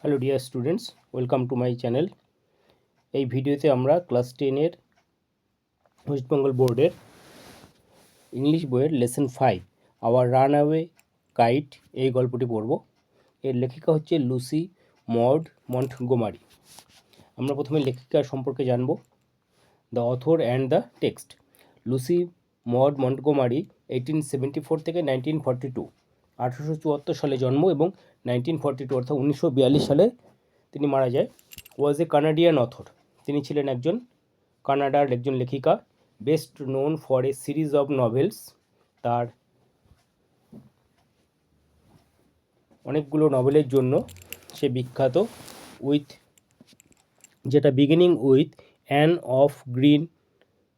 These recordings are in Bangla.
Hello dear students, welcome to my channel. এই ভিডিওতে আমরা ক্লাস 10-এর ওয়েস্ট বেঙ্গল বোর্ডের ইংলিশ বইয়ের lesson 5 our run away kite এই গল্পটি পড়ব। এর লেখিকা হচ্ছে লুসি মড মন্টগোমারি। আমরা প্রথমে লেখিকার সম্পর্কে জানব। The author and the text. Lucy mod Montgomery 1874 থেকে 1942, 1874 সালে জন্ম এবং 1942 অর্থাৎ 1942 সালে তিনি মারা যায়। Was a Canadian author. তিনি ছিলেন একজন কানাডার একজন লেখিকা। Best known for a series of novels. তার অনেকগুলো নভেলের জন্য সে বিখ্যাত। যেটা beginning with Anne of Green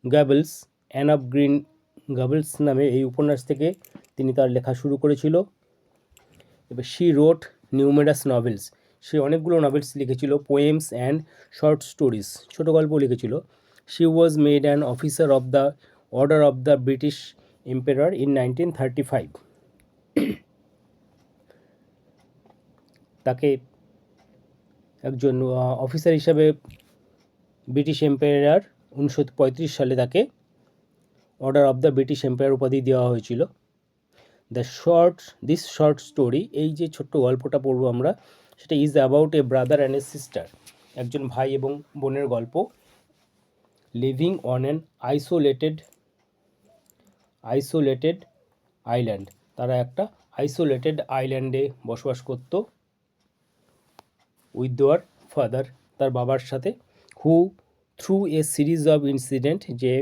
Gables. Anne of Green Gables নামে এই উপন্যাস থেকে তিনি তার লেখা শুরু করেছিল। এবার শি রোট নিউমেরাস নভেলস। সে অনেকগুলো নভেলস লিখেছিল। পোয়েমস অ্যান্ড শর্ট স্টোরিজ, ছোটো গল্প লিখেছিল। She was made an officer of the order of the British empire in 1935। তাকে একজন অফিসার হিসাবে ব্রিটিশ এম্পায়ার 1935 সালে তাকে order of the British empire উপাধি দেওয়া হয়েছিল। দিস শর্ট স্টোরি, এই যে ছোট্ট গল্পটা পড়বো আমরা, সেটা is about a brother and a sister. একজন ভাই এবং বোনের গল্প। Living on an isolated island. তারা একটা আইসোলেটেড আইল্যান্ডে বসবাস করত। উইথ দেওয়ার ফাদার, তার বাবার সাথে। Who through a series of incident, যে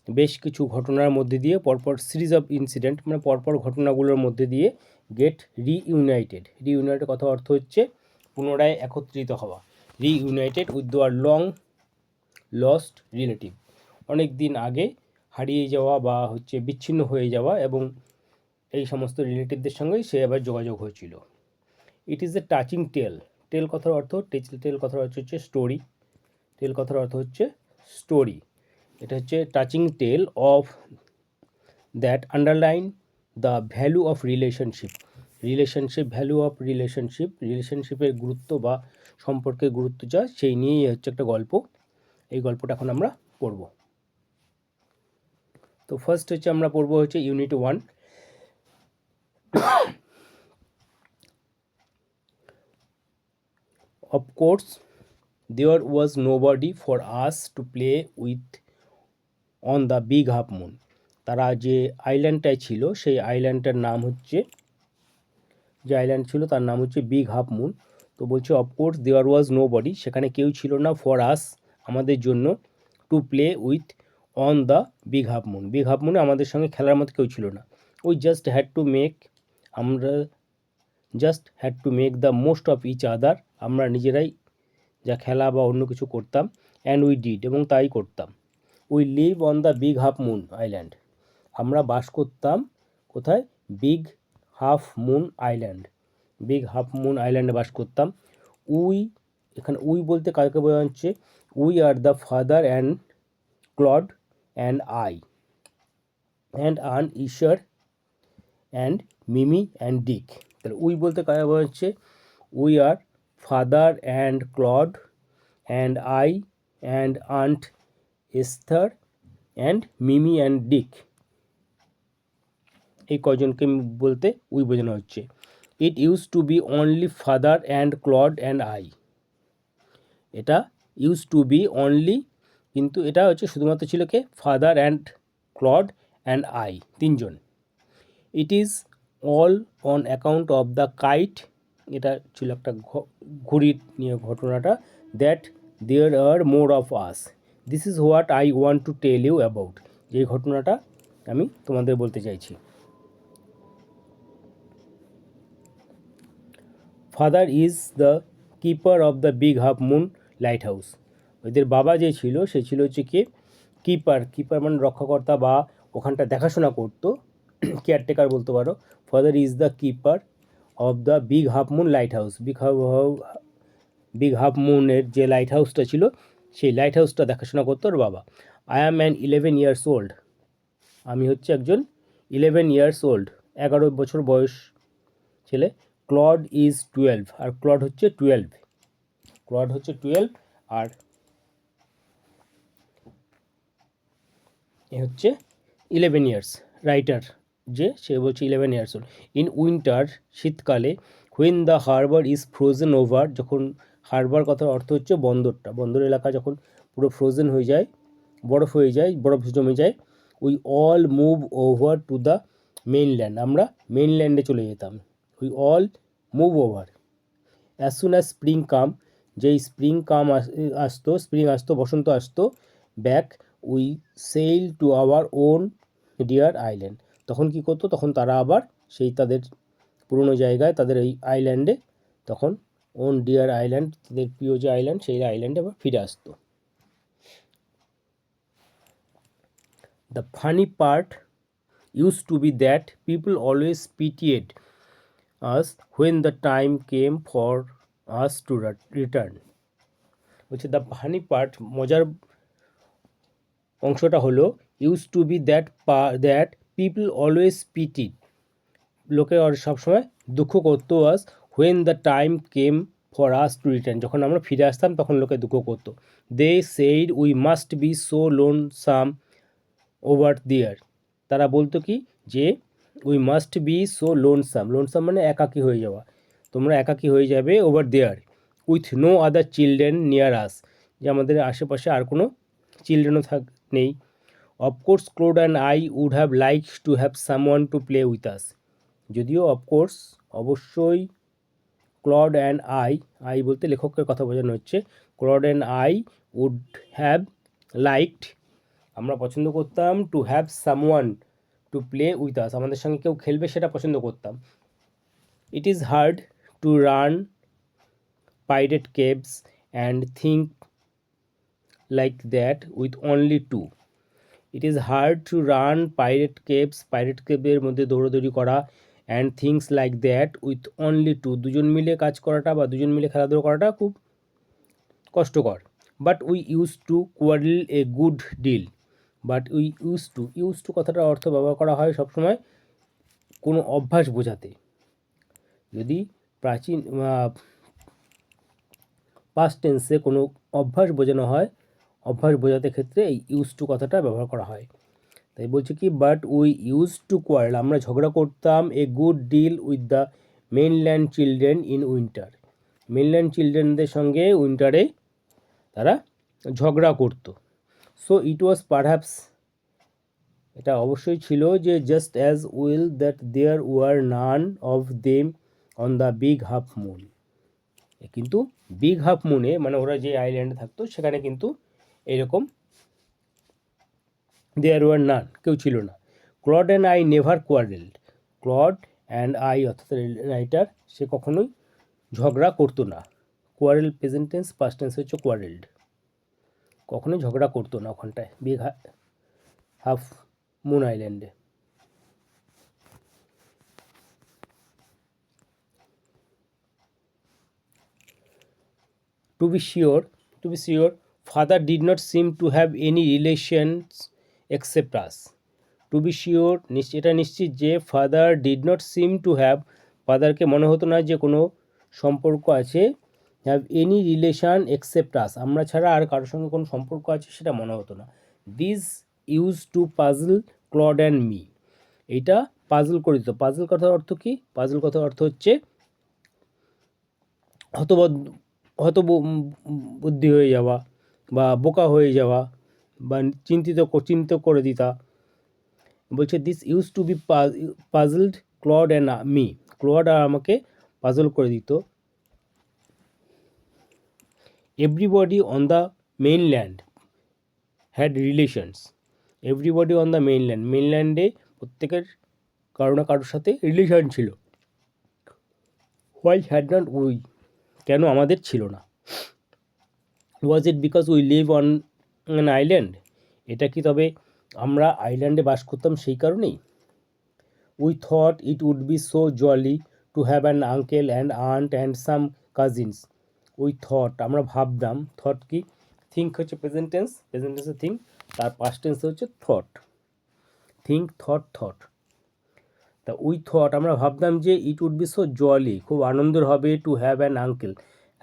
বেশ কিছু ঘটনার মধ্যে দিয়ে পরপর সিরিজ অফ ইনসিডেন্ট মানে পরপর ঘটনাগুলোর মধ্যে দিয়ে গেট রিইউনাইটেড কথা অর্থ হচ্ছে পুনরায় একত্রিত হওয়া। রিইউনাইটেড উইথ দেওয়ার লং লস্ট রিলেটিভ, অনেক দিন আগে হারিয়ে যাওয়া বা বিচ্ছিন্ন হয়ে যাওয়া এবং এই সমস্ত রিলেটিভদের সঙ্গেই সে আবার যোগাযোগ হয়েছিল। ইট ইজ এ টাচিং টেল। টেল কথার অর্থ টেল কথার অর্থ হচ্ছে স্টোরি। টেল কথার অর্থ হচ্ছে স্টোরি। এটা হচ্ছে touching tale of that underline the value of value of রিলেশনশিপের গুরুত্ব বা সম্পর্কের গুরুত্ব যা, সেই নিয়েই হচ্ছে একটা গল্প। এই গল্পটা এখন আমরা পড়ব। তো ফার্স্ট হচ্ছে আমরা পড়বো হচ্ছে unit 1। Of course, there was nobody for us to play with on the big half moon. তারা যে আইল্যান্ডটায় ছিল সেই আইল্যান্ডটার নাম হচ্ছে, যে আইল্যান্ড ছিল তার নাম হচ্ছে বিগ হাফ মুন। তো বলছে of course there was nobody, সেখানে কেউ ছিল না, ফর আস আমাদের জন্য, to play with on the big half moon, big half মুনে আমাদের সঙ্গে খেলার মতো কেউ ছিল না। আমরা just had to make the most of each other, আমরা নিজেরাই যা খেলা বা অন্য কিছু করতাম। অ্যান্ড উই ডিড, এবং তাই করতাম। We live on the big half moon island, আমরা বাস করতাম কোথায়? Big half moon island, big half moon আইল্যান্ডে বাস করতাম। এখানে উই বলতে কাকে বোঝা হচ্ছে? We are the father and Claude and I and aunt ঈশ্বর অ্যান্ড মিমি অ্যান্ড ডিক। তাহলে উই বলতে কাকে বোঝা হচ্ছে? We are father and Claude and I and aunt Esther and Mimi and Dick. এই কজনকে বলতে উই বোঝানো হচ্ছে। It use to be only father and Claude and I. এটা ইউজ টু বি অনলি, কিন্তু এটা হচ্ছে শুধুমাত্র ছিল কে? Father and Claude and I, তিনজন। It is all on account of the kite, এটা ছিল একটা ঘুড়ির নিয়ে ঘটনাটা। That there are more of us, this is what I want to tell you about, যে ঘটনাটা আমি তোমাদের বলতে চাইছি। Father is the keeper of the big half moon lighthouse. ওদের বাবা যে ছিল সে ছিল হচ্ছে কি? কিপার মানে রক্ষাকর্তা বা ওখানটা দেখাশোনা করতো, কেয়ারটেকার বলতে পারো। Father is the keeper of the big half moon lighthouse. Big half মুনের যে লাইট হাউসটা ছিল সেই লাইট হাউসটা দেখাশোনা করতো ওর বাবা। I am an 11 years old, আমি হচ্ছে একজন 11 years old, 11 বছর বয়স ছেলে। ক্লড ইজ 12, আর ক্লড হচ্ছে 12। ক্লড হচ্ছে 12 আর এ হচ্ছে 11 ইয়ার্স। রাইটার যে সে বলছে 11 ইয়ার্স ওল্ড। ইন উইন্টার শীতকালে when the harbour is frozen over, যখন হারবার কথার অর্থ হচ্ছে বন্দরটা, বন্দর এলাকা যখন পুরো ফ্রোজেন হয়ে যায়, বরফ হয়ে যায়, বরফ জমে যায়, we all move over to the mainland, আমরা মেইনল্যান্ডে চলে যেতাম। We all move over as soon as spring come, যেই স্প্রিং আসতো, বসন্ত আসতো, back we sail to our own dear island, তখন কী করতো, তখন তারা আবার সেই তাদের পুরনো জায়গায়, তাদের এই আইল্যান্ডে, তখন ওন ডিয়ার আইল্যান্ড, তাদের প্রিয় যে আইল্যান্ড, সেই আইল্যান্ডে আবার ফিরে আসতো। The funny part used to be that people always pitied us when the time came for us to return. বলছে দ্য ফানি পার্ট, মজার অংশটা হলো use to be that people always pitied, লোকে সবসময় দুঃখ করতো, us when the time came for us to return, যখন আমরা ফিরে আসতাম তখন লোকে দুঃখ করতো। They said we must be so lonesome over there, তারা বলতো কি যে we must be so lonesome, lonesome মানে একাকী হয়ে যাওয়া, তোমরা একাকী হয়ে যাবে, over there with no other children near us, যে আমাদের আশেপাশে আর কোনো চিলড্রেনও নেই। Of course Claude and I would have like to have someone to play with us, যদিও অফকোর্স অবশ্যই ক্লড অ্যান্ড আই বলতে লেখকের কথা বোঝানো হচ্ছে, Claude and I would have liked, আমরা পছন্দ করতাম, to have someone to play with us, আমাদের সঙ্গে কেউ খেলবে সেটা পছন্দ করতাম। It is hard to run pirate caves and think like that with only two, it is hard to run pirate কেভের মধ্যে দৌড়াদৌড়ি করা, and things like that with only two, দুজন মিলে কাজ করাটা বা দুজন মিলে খেলাধুলা করাটা খুব কষ্টকর। But we use to quarrel a good deal, but we use to কথাটার অর্থ ব্যবহার করা হয় সবসময় কোনো অভ্যাস বোঝাতে, যদি প্রাচীন পাস্ট টেন্সে কোনো অভ্যাস বোঝানো হয়, অভ্যাস বোঝাতে ক্ষেত্রে এই ইউজ টু কথাটা ব্যবহার করা হয়। তাই বলছে কি, but we use to quarrel, আমরা ঝগড়া করতাম, a good deal with the mainland children in winter, মেইনল্যান্ড চিলড্রেনদের সঙ্গে উইন্টারে তারা ঝগড়া করতো। সো ইট ওয়াজ পারহ্যাপস, এটা অবশ্যই ছিল যে just as well that there were none of them on the big half moon, কিন্তু বিগ হাফ মুনে মানে ওরা যে আইল্যান্ডে থাকতো সেখানে কিন্তু এরকম দেয়ার ওয়ার নান, কেউ ছিল না। Clod and I never কোয়ারেলড, clod and I অর্থাৎ রাইটার, সে কখনোই ঝগড়া করতো না। Quarrel present tense, past tense হচ্ছে কোয়ারেলড, কখনোই ঝগড়া করতো না ওখানটায় বিগ হাফ মুন আইল্যান্ডে। To be sure, father did not seem to have any relations except us. To be sure, এটা নিশ্চিত যে ফাদার did not seem to have, ফাদারকে মনে হতো না যে কোনো সম্পর্ক আছে, have any relation except us, আমরা ছাড়া আর কারোর সঙ্গে কোনো সম্পর্ক আছে সেটা মনে হতো না। This use two puzzle clod and me, এইটা পাজল করে দিত। পাজল কথার অর্থ কি? পাজল কথার অর্থ হচ্ছে হতবুদ্ধি হয়ে যাওয়া বা বোকা হয়ে যাওয়া বা চিন্তিত করে দিতা। বলছে this use to be puzzled Claude and me, Claude আর আমাকে পাজল করে দিত। Everybody on the mainland had relations, everybody on the mainland, মেইনল্যান্ডে প্রত্যেকের কারো না কারোর সাথে রিলেশন ছিল। হোয়াই হ্যাড নট উই, কেন আমাদের ছিল না। Was it because we live on an island, এটা কি তবে আমরা আইল্যান্ডে বাস করতাম সেই কারণেই। We thought it would be so jolly to have an uncle and aunt and some cousins, we thought আমরা ভাবতাম, থট কি, থিঙ্ক হচ্ছে প্রেজেন্ট টেন্সে থিঙ্ক, তার পাস্ট টেন্সে হচ্ছে থট, থিঙ্ক থট। তা উই থট আমরা ভাবতাম যে it would be so jolly, খুব আনন্দের হবে, টু হ্যাভ অ্যান আঙ্কেল,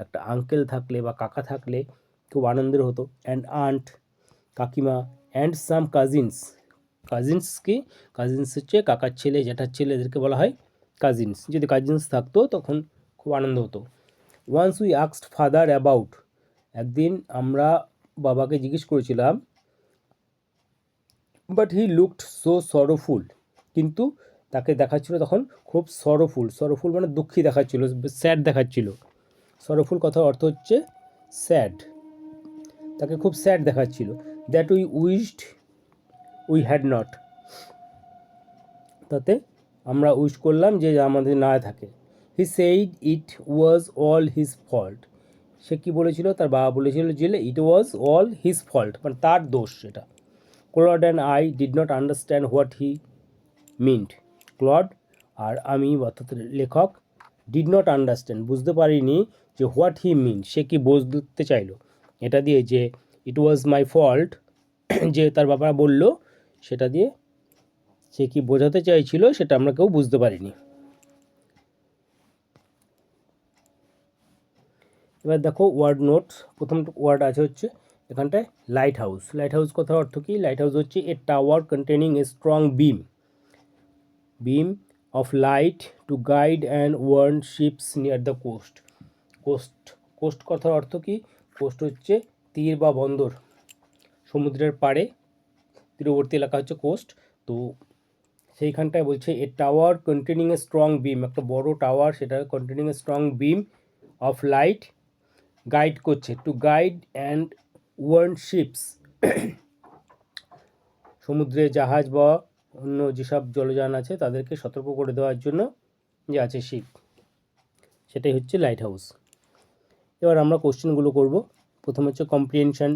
একটা আঙ্কেল থাকলে বা কাকা থাকলে খুব আনন্দের হতো। অ্যান্ড আন্ট, কাকিমা, অ্যান্ড সাম কাজিনস। কাজিনস কি? কাজিনস হচ্ছে কাকার ছেলে, জ্যাঠার ছেলে, এদেরকে বলা হয় কাজিনস। যদি কাজিনস থাকতো তখন খুব আনন্দ হতো। Once we asked father about, একদিন আমরা বাবাকে জিজ্ঞেস করেছিলাম, but he looked so sorrowful, কিন্তু তাকে দেখাচ্ছিল তখন খুব সরোফুল। সরোফুল মানে দুঃখী দেখাচ্ছিল, স্যাড দেখাচ্ছিল। সরোফুল কথার অর্থ হচ্ছে স্যাড, তাকে খুব স্যাড দেখাচ্ছিল। That we wished we had not, তাতে আমরা উইশ করলাম যে আমাদের না থাকে। He said it was all his fault, সে কী বলেছিল? তার বাবা বলেছিল যে it was all his fault, মানে তার দোষ সেটা। Claude and I did not understand what he meant. Claude আর আমি অর্থাৎ লেখক ডিড নট আন্ডারস্ট্যান্ড, বুঝতে পারিনি যে হোয়াট হি মিন, সে কি বলতে চাইলো। এটা দিয়ে যে ইট ওয়াজ মাই ফল্ট, যে তার বাবা বলল, সেটা দিয়ে সে কি বোঝাতে চাইছিল সেটা আমরা কেউ বুঝতে পারিনি। এবার দেখো ওয়ার্ড নোটস। প্রথম ওয়ার্ড আছে হচ্ছে এখানটায় লাইট হাউস। লাইট হাউস কথার অর্থ কি? লাইট হাউস হচ্ছে a tower containing a strong beam of light to guide and warn ships near the coast. Coast কথার অর্থ কি? কোস্ট হচ্ছে তীর বা বন্দর, সমুদ্রের পাড়ে তীরবর্তী এলাকা হচ্ছে কোস্ট। তো সেইখানটায় বলছে a tower containing a strong beam, একটা বড় টাওয়ার, সেটা containing a strong beam of light, guide করছে, to guide and warn ships, সমুদ্রে জাহাজ বা অন্য যেসব জলযান আছে তাদেরকে সতর্ক করে দেওয়ার জন্য যে আছে শিপ, সেটাই হচ্ছে লাইট হাউস। এবার আমরা কোশ্চেনগুলো করব। প্রথম হচ্ছে কম্প্রিহেনশন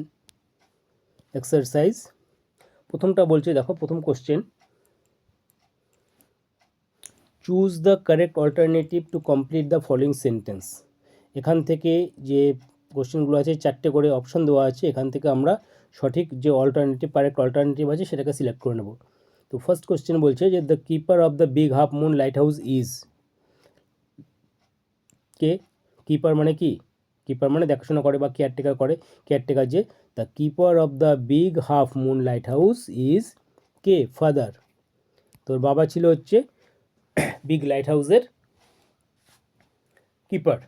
এক্সারসাইজ। প্রথমটা বলছে, দেখো প্রথম question, choose the correct alternative to complete the following sentence. এখান থেকে যে কোশ্চেনগুলো আছে 4টে করে অপশন দেওয়া আছে, এখান থেকে আমরা সঠিক যে কারেক্ট অল্টারনেটিভ আছে সেটাকে সিলেক্ট করে নেব। তো ফার্স্ট কোশ্চেন বলছে যে the keeper of the big half moon light house is, K? Keeper মানে কি? কিপার মানে দেখাশোনা করে বা কেয়ারটেকার করে, কেয়ারটেকার যে। The keeper of the big half moon light house is K? Father. তোর বাবা ছিল হচ্ছে বিগ লাইট হাউসের কিপার।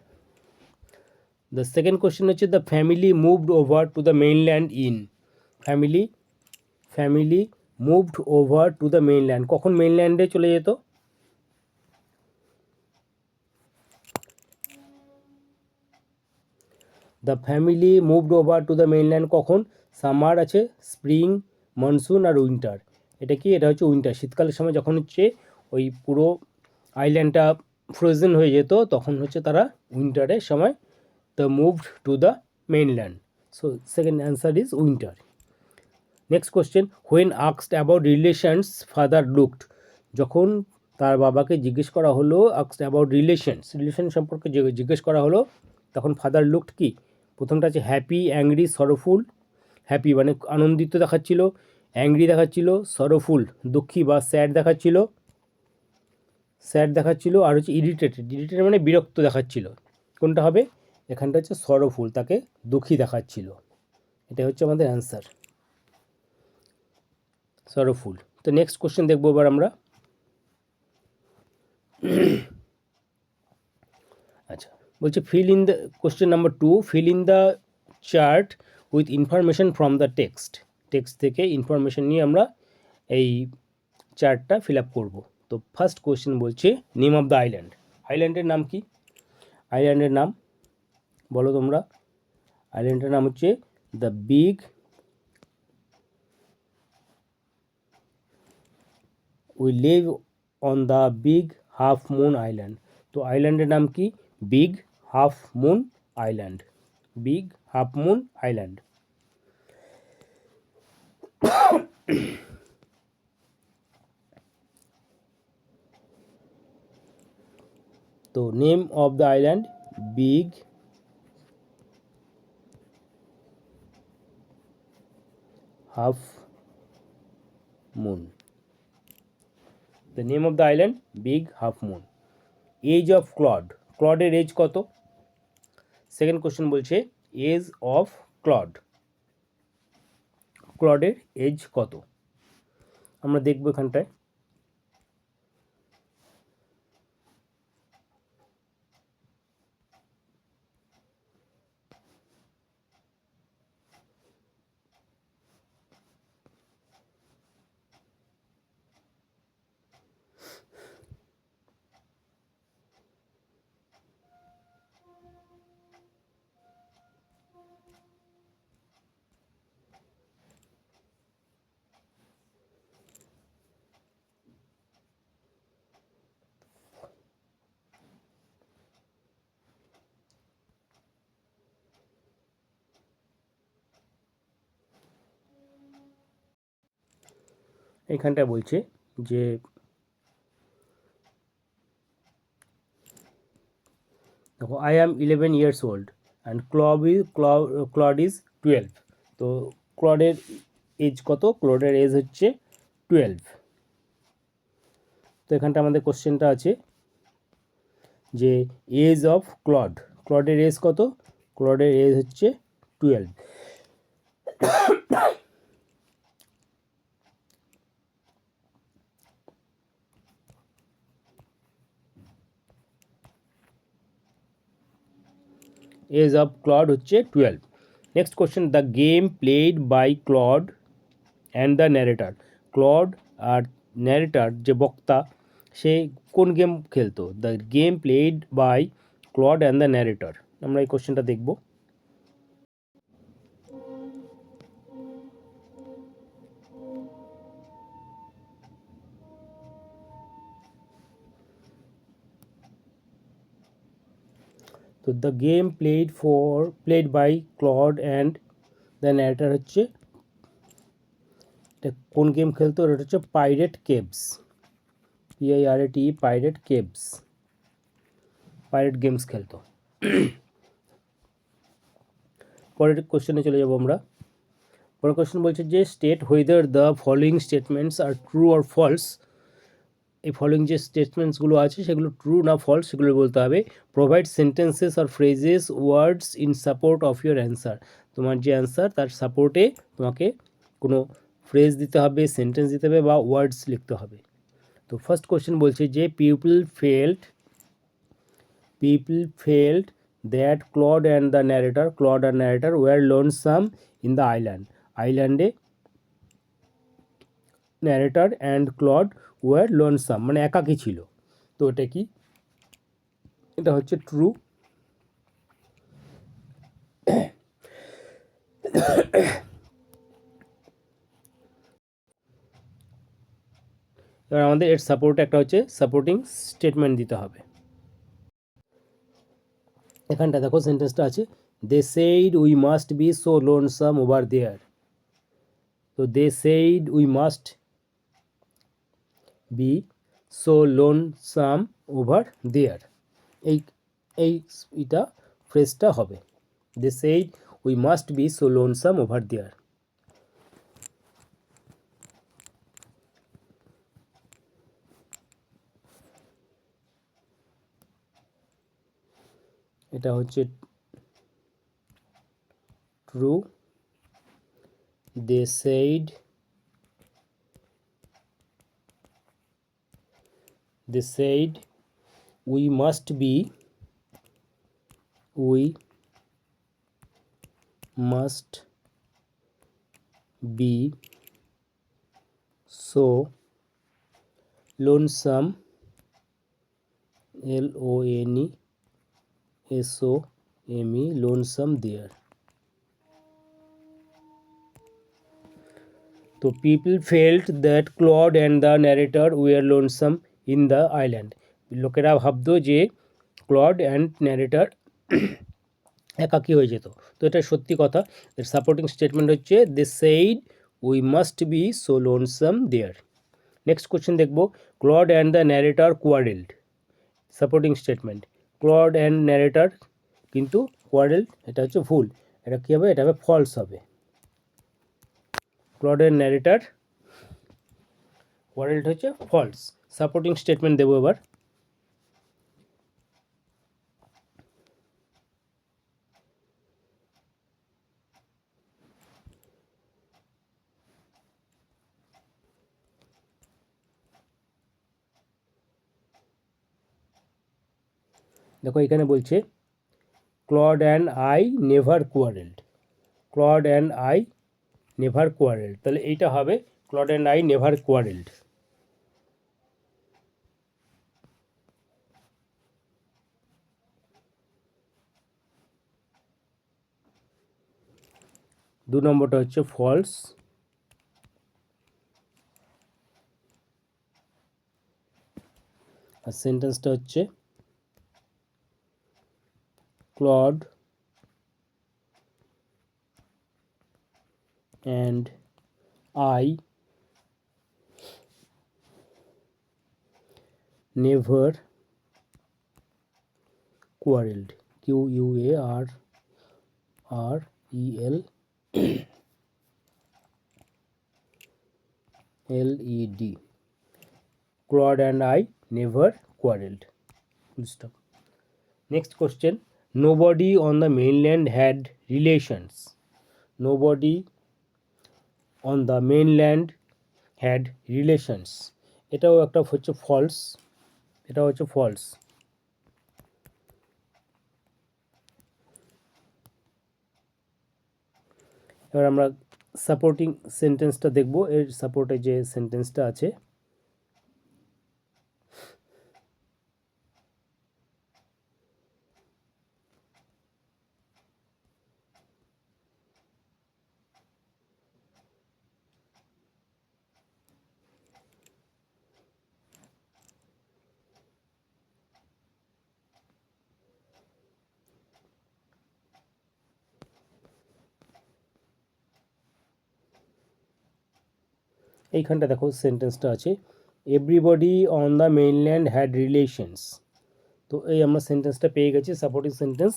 দ্য সেকেন্ড কোশ্চেন হচ্ছে the family moved over to the mainland in, family moved over to the mainland, কখন মেইনল্যান্ডে চলে যেত? The family moved over to the mainland কখন? সামার আছে, স্প্রিং, মনসুন আর উইন্টার। এটা কি? এটা হচ্ছে উইন্টার, শীতকালের সময় যখন হচ্ছে ওই পুরো আইল্যান্ডটা ফ্রোজেন হয়ে যেত, তখন হচ্ছে তারা উইন্টারের সময় the moved two the mainland. So second answer is winter. Next question, when asked about relations father looked, যখন তার বাবাকে জিজ্ঞেস করা হলো আস্কড অ্যাবাউট রিলেশন সম্পর্কে জিজ্ঞেস করা হলো, তখন ফাদার লুকড কি? প্রথমটা আছে হ্যাপি, অ্যাংরি, সরোফুল। হ্যাপি মানে আনন্দিত দেখাচ্ছিল, অ্যাংরি দেখাচ্ছিল, সরোফুল দুঃখী বা স্যাড দেখাচ্ছিল, আর হচ্ছে ইরিটেটেড মানে বিরক্ত দেখাচ্ছিল। কোনটা হবে? এখানটা হচ্ছে সরোফুল, তাকে দুঃখী দেখাচ্ছিল। এটা হচ্ছে আমাদের অ্যান্সার, সরোফুল। তো নেক্সট কোশ্চেন দেখবো এবার আমরা। আচ্ছা, বলছে fill in the, question number 2, fill in the chart with information from the text থেকে ইনফরমেশন নিয়ে আমরা এই চার্টটা ফিল আপ করবো। তো ফার্স্ট কোশ্চেন বলছে নেম অফ দ্য আইল্যান্ড, আইল্যান্ডের নাম কি? আইল্যান্ডের নাম বলো তোমরা। আইল্যান্ডের নাম হচ্ছে the big, we live on the big half moon island. তো আইল্যান্ডের নাম কি? Big half moon island, big half moon island. তো name of the island big half moon, the name of the island big half moon. Age of ক্লডের এজ কত? সেকেন্ড কোশ্চেন বলছে এজ অফ ক্লড, ক্লডের এজ কত? আমরা দেখব এখানটায়। এখানটা বলছে যে দেখো I am 11 years old and Claude is 12। তো ক্লডের এজ কত? ক্লডের এজ হচ্ছে 12। তো এখানটা আমাদের কোশ্চেনটা আছে যে এজ অফ ক্লড, ক্লডের এজ কত? ক্লডের এজ হচ্ছে 12। এজ অফ ক্লড হচ্ছে 12। Next question, the game played by Claude and the narrator. Claude আর ন্যারেটার যে বক্তা, সে কোন গেম খেলতো? The game played by Claude and the narrator. আমরা এই কোশ্চেনটা দেখব। তো the game played by Claude and the narrator হচ্ছে, এটা কোন গেম খেলতো? এটা হচ্ছে pirate caves, PIRATE, pirate caves, pirate games খেলতো। পরের কোশ্চেনে চলে যাব আমরা। পরের কোশ্চেন বলছে যে state whether the following statements are true or false. এই ফলোয়িং যে স্টেটমেন্টসগুলো আছে সেগুলো ট্রু না ফলস সেগুলো বলতে হবে। Provide sentences or phrases words in support of your answer. তোমার যে অ্যান্সার তার সাপোর্টে তোমাকে কোনো ফ্রেজ দিতে হবে, সেন্টেন্স দিতে হবে বা ওয়ার্ডস লিখতে হবে। তো ফার্স্ট কোশ্চেন বলছে যে people felt that Claude and the narrator were lonesome in the আইল্যান্ডে narrator and Claude were lonesome, মানে একাকী ছিল। তো এটা কি? এটা হচ্ছে ট্রু। এবার আমাদের এর সাপোর্ট একটা হচ্ছে সাপোর্টিং স্টেটমেন্ট দিতে হবে। এখানটা দেখো সেন্টেন্সটা আছে, they said we must be so lonesome over there. তো they said we must be so lonesome over there, এই এটা ফ্রেজটা হবে। They said we must be so lonesome over there. এটা হচ্ছে true. They said we must be so lonesome, LONESOME, lonesome there. তো people felt that Claude and the narrator were lonesome in the island. লোকেরা ভাবতো যে ক্লড অ্যান্ড ন্যারেটার একাকী হয়ে যেত। তো এটা সত্যি কথা। এর সাপোর্টিং স্টেটমেন্ট হচ্ছে they said we must be so lonesome there. Next question দেখব, Claude and the narrator quarrelled. Supporting statement, Claude and narrator কিন্তু কোয়ারেলড, এটা হচ্ছে ভুল। এটা কী হবে? এটা হবে ফলস হবে। ক্লড অ্যান্ড ন্যারেটার কোয়ারেলড হচ্ছে ফলস। সাপোর্টিং স্টেটমেন্ট দেবো এবার। দেখো এখানে বলছে clod and I never কোয়ারেলড, clod and I never কোয়ারেলড, তাহলে এইটা হবে ক্লড অ্যান্ড আই নেভার কোয়ারেলড। দু নম্বরটা হচ্ছে ফলস, আর সেন্টেন্সটা হচ্ছে clod and I never quarreled, QUARRELED, Claude and I never quarreled. Full stop. Next question, nobody on the mainland had relations, nobody on the mainland had relations, এটাও একটা হচ্ছে ফলস, এটা হচ্ছে ফলস। এবার আমরা সাপোর্টিং সেন্টেন্সটা দেখব, এর সাপোর্টে যে সেন্টেন্সটা আছে এইখানটা দেখো সেন্টেন্সটা আছে everybody on the mainland had relations, তো এই আমরা সেন্টেন্সটা পেয়ে গেছি সাপোর্টিং সেন্টেন্স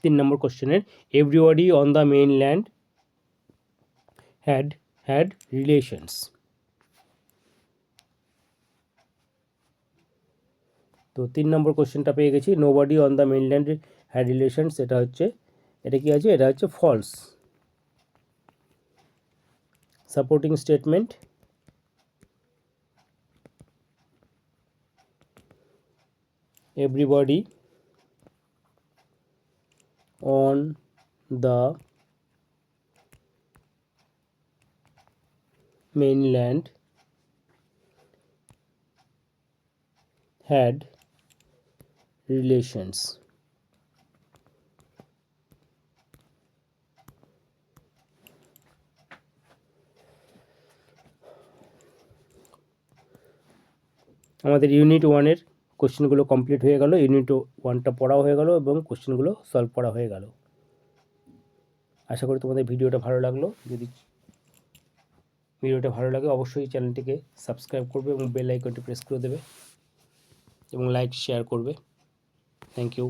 3 নম্বর কোশ্চেনের, everybody on the mainland had relations. তো 3 নম্বর কোশ্চেনটা পেয়ে গেছি, nobody on the mainland had relations, এটা কি আছে, এটা হচ্ছে false. Supporting statement, everybody on the mainland had relations, আমাদের ইউনিট 1-এর কোশ্চেনগুলো কমপ্লিট হয়ে গেল, ইউনিট 1টা পড়াও হয়ে গেল এবং কোশ্চেনগুলো সলভ করা হয়ে গেল। আশা করি তোমাদের ভিডিওটা ভালো লাগলো, যদি ভিডিওটা ভালো লাগে অবশ্যই চ্যানেলটিকে সাবস্ক্রাইব করবে এবং বেল আইকনটি প্রেস করে দেবে এবং লাইক শেয়ার করবে। Thank you.